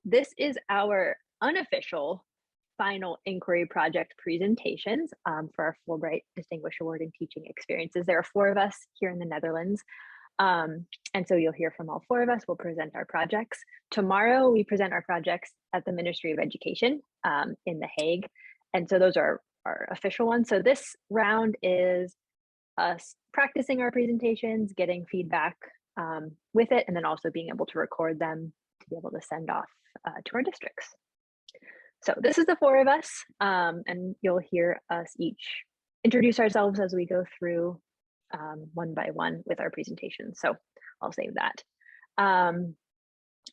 this is our unofficial final inquiry project presentations for our Fulbright Distinguished Award in Teaching experiences. There are 4 of us here in the Netherlands. And so you'll hear from all 4 of us. We'll present our projects. Tomorrow, we present our projects at the Ministry of Education in The Hague. And so those are our official ones. So this round is us practicing our presentations, getting feedback with it, and then also being able to record them to be able to send off to our districts. So this is the 4 of us, and you'll hear us each introduce ourselves as we go through one by one with our presentation. So I'll save that.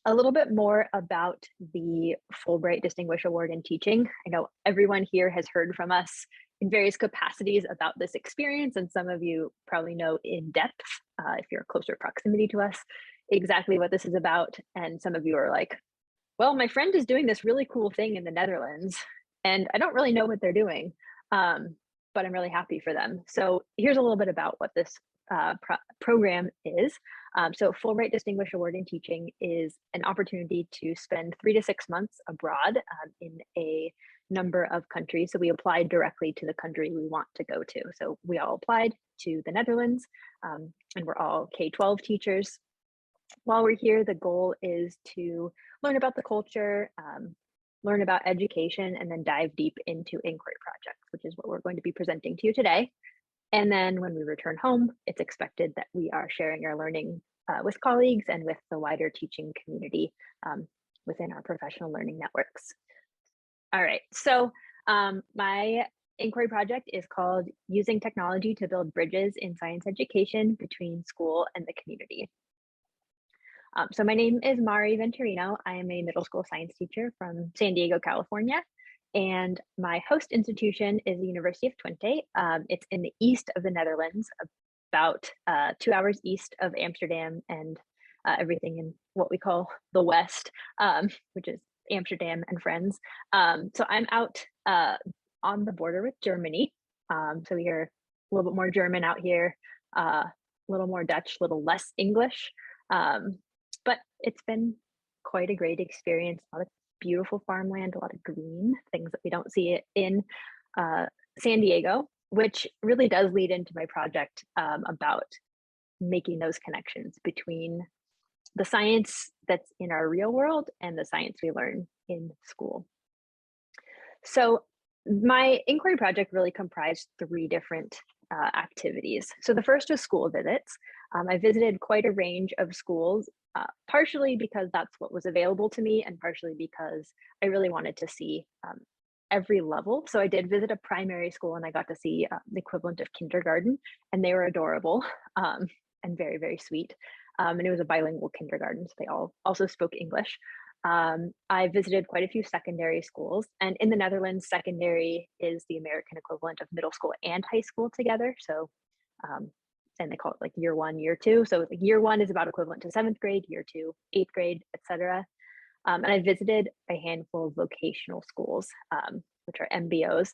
A little bit more about the Fulbright Distinguished Award in Teaching. I know everyone here has heard from us in various capacities about this experience, and some of you probably know in depth, if you're closer proximity to us, exactly what this is about. And some of you are like, well, my friend is doing this really cool thing in the Netherlands, and I don't really know what they're doing, but I'm really happy for them. So here's a little bit about what this program is. So Fulbright Distinguished Award in Teaching is an opportunity to spend 3 to 6 months abroad in a number of countries. So we applied directly to the country we want to go to. So we all applied to the Netherlands, and we're all K-12 teachers. While we're here, the goal is to learn about the culture, learn about education, and then dive deep into inquiry projects, which is what we're going to be presenting to you today. And then when we return home, it's expected that we are sharing our learning with colleagues and with the wider teaching community within our professional learning networks. All right, so my inquiry project is called Using Technology to Build Bridges in Science Education Between School and the Community. So my name is Mari Venturino. I am a middle school science teacher from San Diego, California. And my host institution is the University of Twente. It's in the east of the Netherlands, about 2 hours east of Amsterdam and everything in what we call the West, which is Amsterdam and friends. So I'm out on the border with Germany. So we hear a little bit more German out here, a little more Dutch, a little less English. But it's been quite a great experience. A lot of beautiful farmland, a lot of green, things that we don't see in San Diego, which really does lead into my project about making those connections between the science that's in our real world and the science we learn in school. So my inquiry project really comprised 3 different activities. So the first was school visits. I visited quite a range of schools, partially because that's what was available to me and partially because I really wanted to see every level. So I did visit a primary school and I got to see the equivalent of kindergarten, and they were adorable and very, very sweet. And it was a bilingual kindergarten, so they all also spoke English. I visited quite a few secondary schools, and in the Netherlands, secondary is the American equivalent of middle school and high school together. So, and they call it like year 1, year 2. So like year 1 is about equivalent to 7th grade, year 2, 8th grade, etc. And I visited a handful of vocational schools, which are MBOs,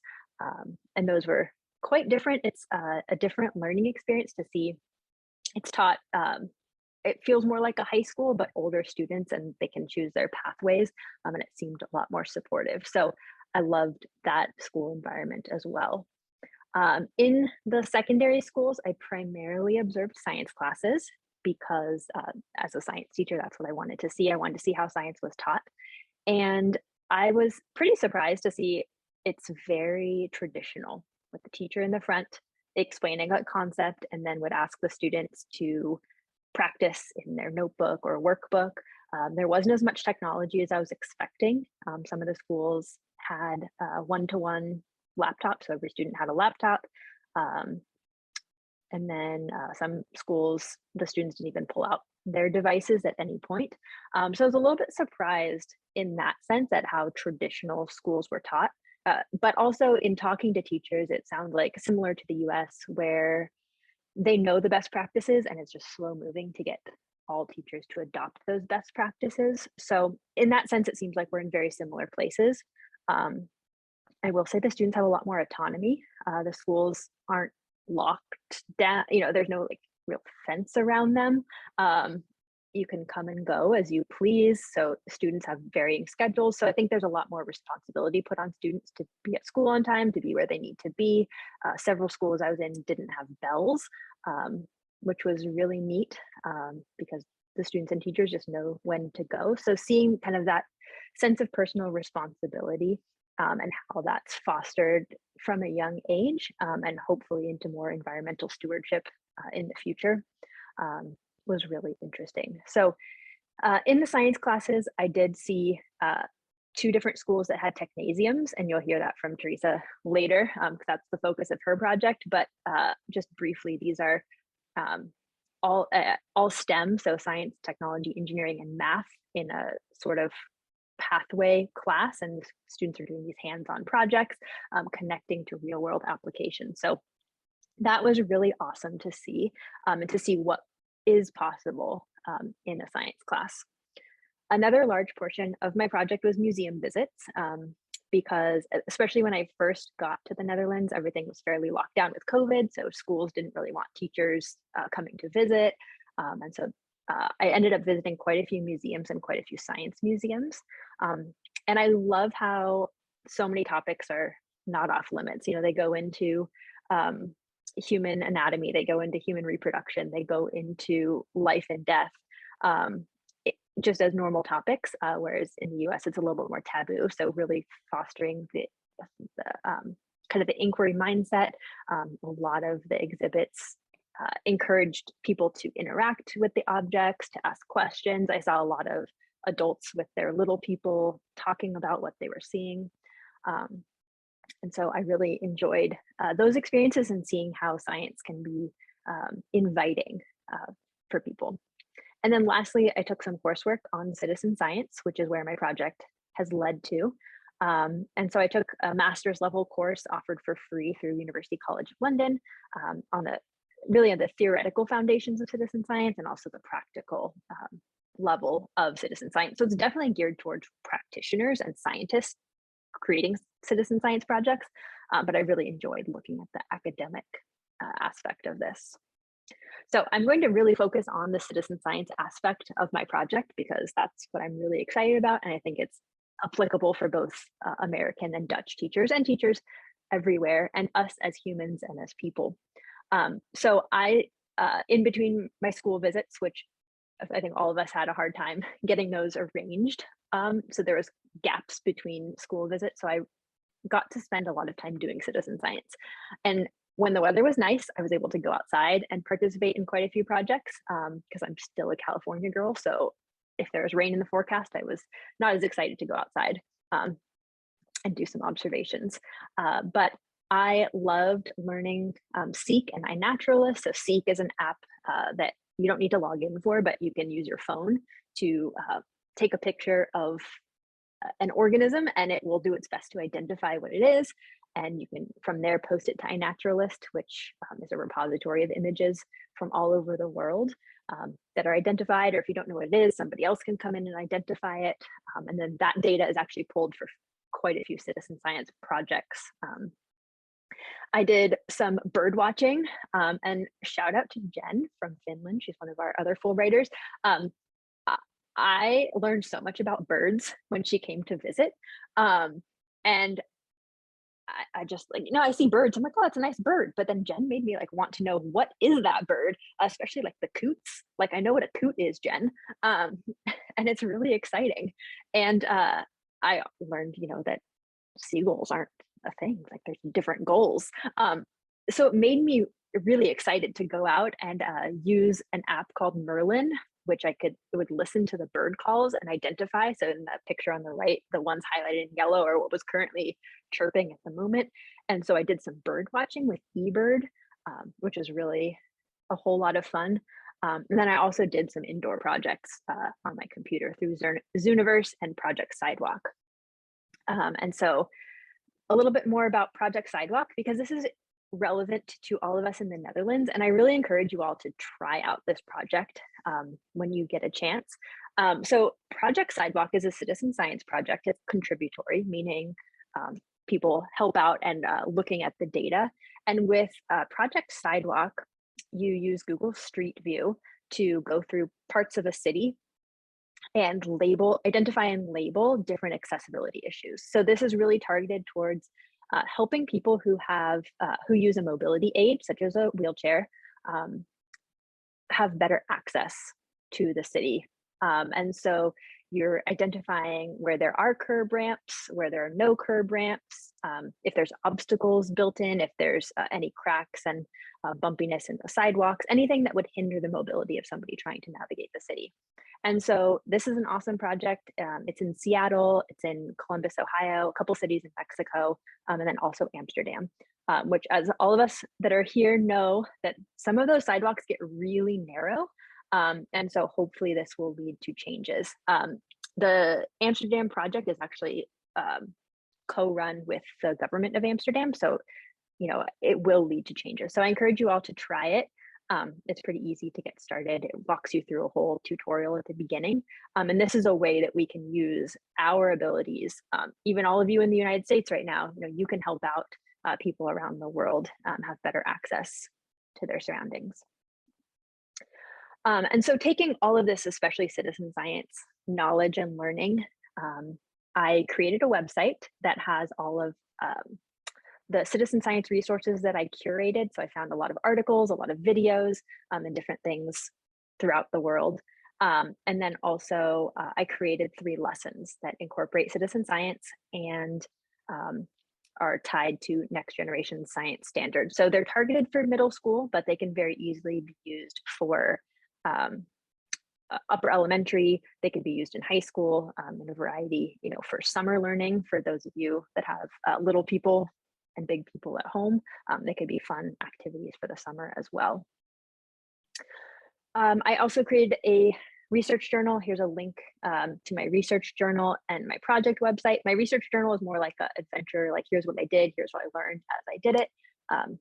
and those were quite different. It's a different learning experience to see. It's taught. It feels more like a high school, but older students, and they can choose their pathways, and it seemed a lot more supportive. So I loved that school environment as well. In the secondary schools, I primarily observed science classes because as a science teacher, that's what I wanted to see. I wanted to see how science was taught. And I was pretty surprised to see it's very traditional, with the teacher in the front explaining a concept and then would ask the students to practice in their notebook or workbook. There wasn't as much technology as I was expecting. Some of the schools had one-to-one laptops, so every student had a laptop. And then some schools, the students didn't even pull out their devices at any point. So I was a little bit surprised in that sense at how traditional schools were taught. But also in talking to teachers, it sounds like similar to the US, where they know the best practices and it's just slow moving to get all teachers to adopt those best practices. So in that sense, it seems like we're in very similar places. I will say the students have a lot more autonomy. The schools aren't locked down, there's no like real fence around them. you can come and go as you please. So students have varying schedules. So I think there's a lot more responsibility put on students to be at school on time, to be where they need to be. Several schools I was in didn't have bells, which was really neat because the students and teachers just know when to go. So seeing kind of that sense of personal responsibility and how that's fostered from a young age and hopefully into more environmental stewardship in the future was really interesting. So in the science classes, I did see 2 different schools that had technasiums, and you'll hear that from Teresa later, because that's the focus of her project. But just briefly, these are all STEM, so science, technology, engineering, and math in a sort of pathway class, and students are doing these hands-on projects, connecting to real-world applications. So that was really awesome to see, and to see what is possible in a science class. Another large portion of my project was museum visits, because especially when I first got to the Netherlands, everything was fairly locked down with COVID, so schools didn't really want teachers coming to visit. And so I ended up visiting quite a few museums and quite a few science museums. And I love how so many topics are not off limits. You know, they go into human anatomy, they go into human reproduction, they go into life and death, just as normal topics, whereas in the US it's a little bit more taboo. So really fostering the kind of the inquiry mindset. A lot of the exhibits encouraged people to interact with the objects, to ask questions. I saw a lot of adults with their little people talking about what they were seeing. And so I really enjoyed those experiences and seeing how science can be inviting for people. And then lastly, I took some coursework on citizen science, which is where my project has led to. And so I took a master's level course offered for free through University College London on the theoretical foundations of citizen science and also the practical level of citizen science. So it's definitely geared towards practitioners and scientists creating citizen science projects, but I really enjoyed looking at the academic aspect of this. So I'm going to really focus on the citizen science aspect of my project because that's what I'm really excited about, and I think it's applicable for both American and Dutch teachers and teachers everywhere, and us as humans and as people. So I, in between my school visits, which I think all of us had a hard time getting those arranged, so there was gaps between school visits, so I got to spend a lot of time doing citizen science. And when the weather was nice, I was able to go outside and participate in quite a few projects because I'm still a California girl. So if there was rain in the forecast, I was not as excited to go outside and do some observations. But I loved learning Seek and iNaturalist. So Seek is an app that you don't need to log in for, but you can use your phone to take a picture of an organism and it will do its best to identify what it is. And you can from there post it to iNaturalist, which is a repository of images from all over the world that are identified, or if you don't know what it is, somebody else can come in and identify it. And then that data is actually pulled for quite a few citizen science projects. I did some bird watching and shout out to Jen from Finland. She's one of our other Fulbrighters. I learned so much about birds when she came to visit. And I just like, I see birds. I'm like, oh, that's a nice bird. But then Jen made me like want to know what is that bird, especially like the coots. Like I know what a coot is, Jen. And it's really exciting. And I learned, that seagulls aren't a thing. Like there's different gulls. So it made me really excited to go out and use an app called Merlin, which it would listen to the bird calls and identify. So in that picture on the right, the ones highlighted in yellow are what was currently chirping at the moment. And so I did some bird watching with eBird, which was really a whole lot of fun. And then I also did some indoor projects on my computer through Zooniverse and Project Sidewalk. And so a little bit more about Project Sidewalk, because this is relevant to all of us in the Netherlands. And I really encourage you all to try out this project when you get a chance. So Project Sidewalk is a citizen science project. It's contributory, meaning people help out and looking at the data. And with Project Sidewalk, you use Google Street View to go through parts of a city and identify and label different accessibility issues. So this is really targeted towards helping people who use a mobility aid, such as a wheelchair, have better access to the city. And so you're identifying where there are curb ramps, where there are no curb ramps, if there's obstacles built in, if there's any cracks and bumpiness in the sidewalks, anything that would hinder the mobility of somebody trying to navigate the city. And so this is an awesome project. It's in Seattle, it's in Columbus, Ohio, a couple cities in Mexico, and then also Amsterdam, which, as all of us that are here know, that some of those sidewalks get really narrow. And so hopefully this will lead to changes. The Amsterdam project is actually co-run with the government of Amsterdam. So, it will lead to changes. So I encourage you all to try it. It's pretty easy to get started. It walks you through a whole tutorial at the beginning. And this is a way that we can use our abilities. Even all of you in the United States right now, you can help out people around the world have better access to their surroundings. And so taking all of this, especially citizen science knowledge and learning, I created a website that has all of the citizen science resources that I curated. So I found a lot of articles, a lot of videos, and different things throughout the world. And then also I created 3 lessons that incorporate citizen science and are tied to next generation science standards. So they're targeted for middle school, but they can very easily be used for upper elementary. They could be used in high school in a variety, for summer learning. For those of you that have little people and big people at home, they could be fun activities for the summer as well. I also created a research journal. Here's a link to my research journal and my project website. My research journal is more like an adventure, like here's what I did, here's what I learned as I did it.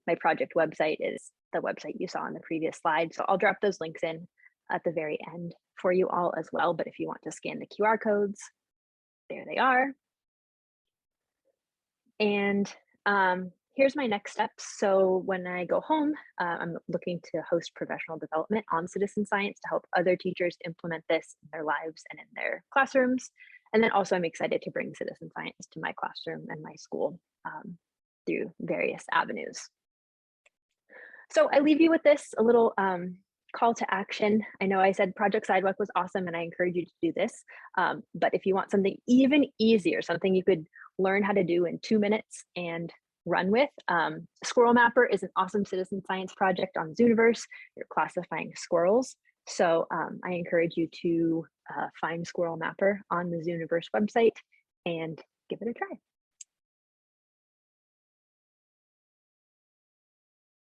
My project website is the website you saw on the previous slide. So I'll drop those links in at the very end for you all as well. But if you want to scan the QR codes, there they are. And here's my next steps. So when I go home, I'm looking to host professional development on citizen science to help other teachers implement this in their lives and in their classrooms. And then also I'm excited to bring citizen science to my classroom and my school through various avenues. So I leave you with this, a little call to action. I know I said Project Sidewalk was awesome and I encourage you to do this, but if you want something even easier, something you could learn how to do in 2 minutes and run with, Squirrel Mapper is an awesome citizen science project on Zooniverse. You're classifying squirrels. So I encourage you to find Squirrel Mapper on the Zooniverse website and give it a try.